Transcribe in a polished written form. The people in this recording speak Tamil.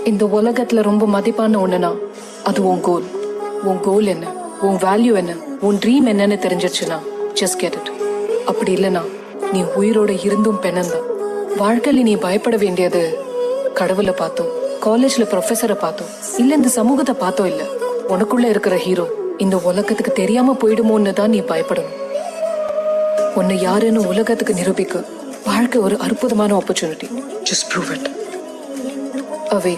இந்த உலகத்துல ரொம்ப மதிப்பான ஒண்ணுனா அது உன் கோல். உன் கோல் என்ன, உன் வேல்யூ என்ன, உன் ட்ரீம் என்னன்னு தெரிஞ்சிருச்சுன்னா ஜஸ்ட் கெட் இட். அப்படி இல்லைனா நீ உயிரோட இருந்தும் பெண்ணந்தான். வாழ்க்கையில நீ பயப்பட வேண்டியது கடவுளை பார்த்தோம், காலேஜ்ல ப்ரொஃபஸரை பார்த்தோம், இல்ல இந்த சமூகத்தை பார்த்தோம். இல்ல, உனக்குள்ள இருக்கிற ஹீரோ இந்த உலகத்துக்கு தெரியாம போயிடுமோன்னு தான் நீ பயப்படணும். உன்னை யாருன்னு உலகத்துக்கு நிரூபிக்க வாழ்க்கை ஒரு அற்புதமான opportunity. Just prove it. Away